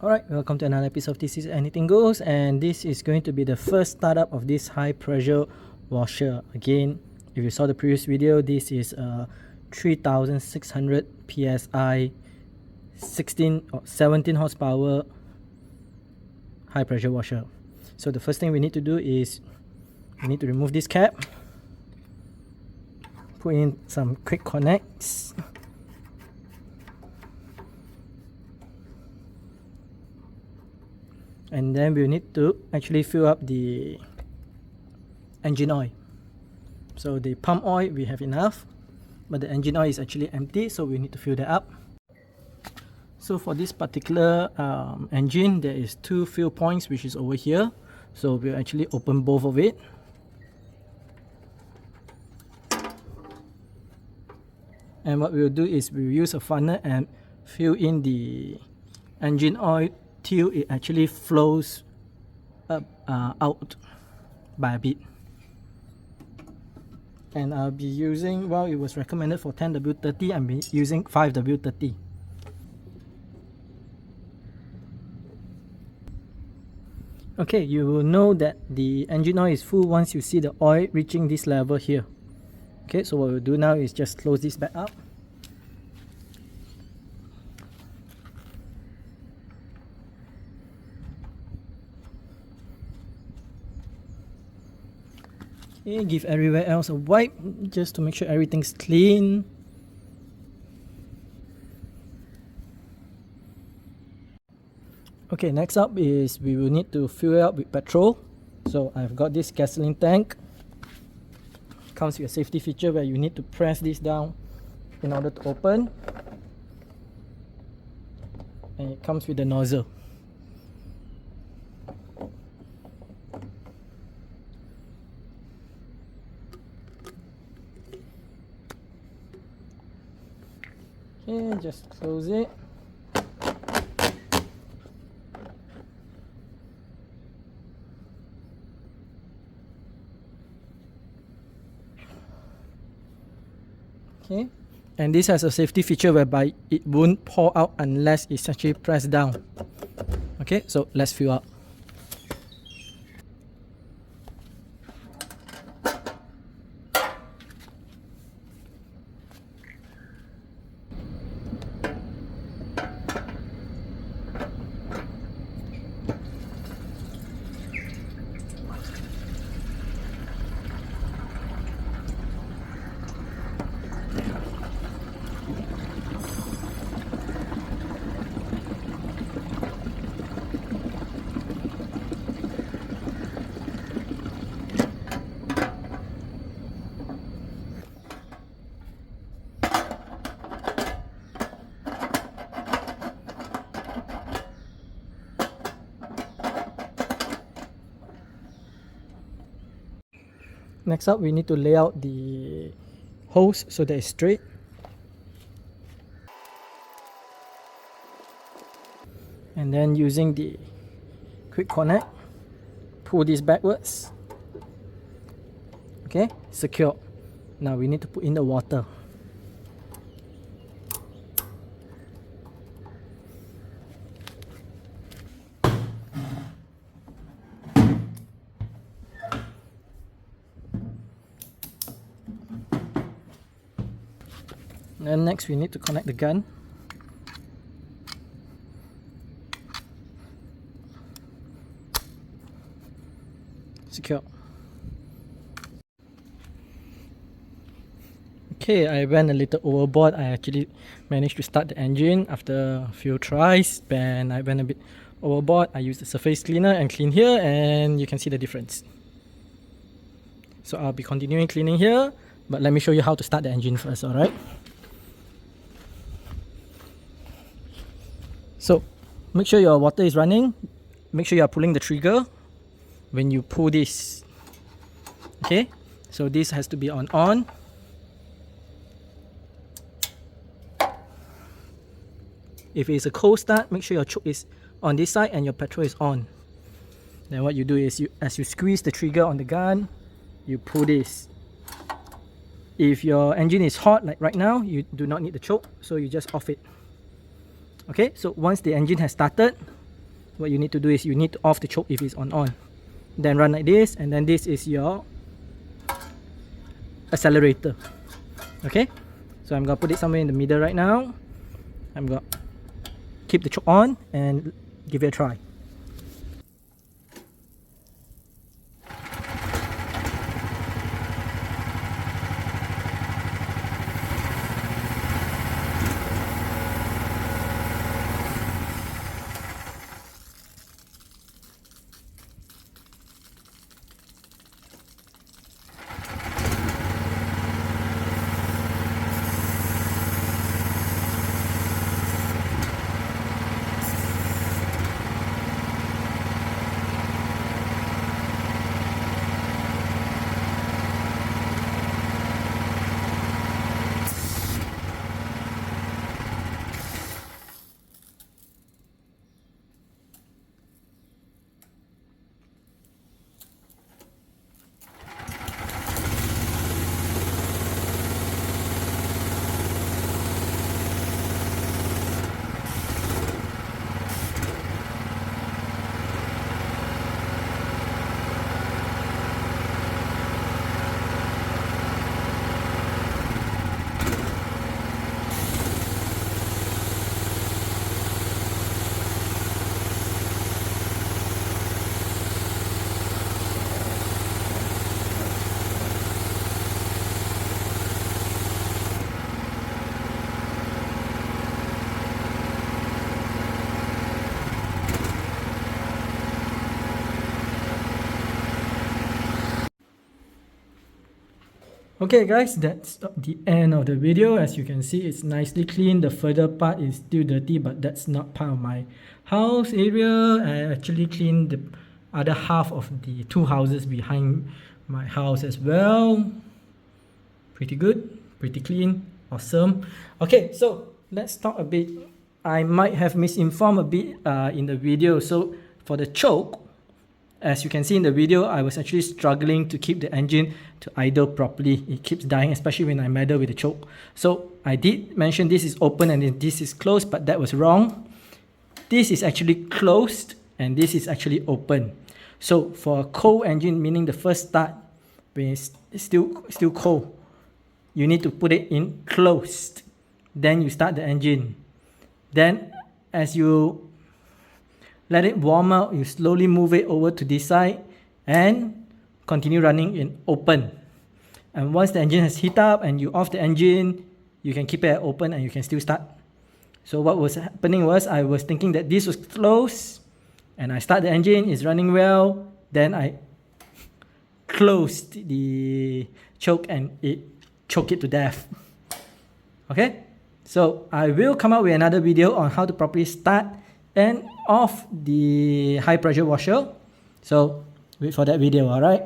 Alright, welcome to another episode of This Is Anything Goes, and this is going to be the first startup of this high pressure washer. Again, if you saw the previous video, this is a 3600 psi 17 horsepower high pressure washer. So the first thing we need to do is we need to remove this cap, put in some quick connects, and then we need to actually fill up the engine oil. So the pump oil we have enough, but the engine oil is actually empty, so we need to fill that up. So for this particular engine, there is two fill points, which is over here. So we'll actually open both of it. And what we'll do is we'll use a funnel and fill in the engine oil till it actually flows up, out by a bit. And I'll be using, well, it was recommended for 10W30, I'm using 5W30. Okay, you will know that the engine oil is full once you see the oil reaching this level here. Okay, so what we'll do now is just close this back up. Okay, give everywhere else a wipe just to make sure everything's clean. Okay, next up is we will need to fill it up with petrol. So I've got this gasoline tank. Comes with a safety feature where you need to press this down in order to open. And it comes with the nozzle. Okay, just close it. Okay, and this has a safety feature whereby it won't pour out unless it's actually pressed down. Okay, so let's fill up. Next up, we need to lay out the hose so that it's straight. And then using the quick connect, pull this backwards. Okay, secure. Now we need to put in the water. And next we need to connect the gun. Secure. Okay, I went a little overboard. I actually managed to start the engine after a few tries, and I went a bit overboard. I used the surface cleaner and clean here, and you can see the difference. So I'll be continuing cleaning here, but let me show you how to start the engine first, alright? So make sure your water is running. Make sure you are pulling the trigger when you pull this. Okay, so this has to be on. If it's a cold start, make sure your choke is on this side and your petrol is on. Then what you do is as you squeeze the trigger on the gun, you pull this. If your engine is hot, like right now, you do not need the choke, so you just off it. Okay, so once the engine has started, what you need to do is you need to off the choke if it's on. Then run like this, and then this is your accelerator. Okay, so I'm gonna put it somewhere in the middle right now. I'm gonna keep the choke on and give it a try. Okay guys, that's the end of the video. As you can see, it's nicely clean. The further part is still dirty, but that's not part of my house area. I actually cleaned the other half of the two houses behind my house as well. Pretty good, pretty clean, awesome. Okay, so let's talk a bit. I might have misinformed a bit in the video. So for the choke, as you can see in the video, I was actually struggling to keep the engine to idle properly. It keeps dying, especially when I meddle with the choke. So I did mention this is open and this is closed, but that was wrong. This is actually closed and this is actually open. So for a cold engine, meaning the first start, when it's still cold, you need to put it in closed. Then you start the engine. Then as you let it warm up, you slowly move it over to this side and continue running in open. And once the engine has heated up and you off the engine, you can keep it at open and you can still start. So what was happening was I was thinking that this was closed and I start the engine, it's running well, then I closed the choke and it choked it to death. Okay, so I will come up with another video on how to properly start and off the high pressure washer. So wait for that video, alright?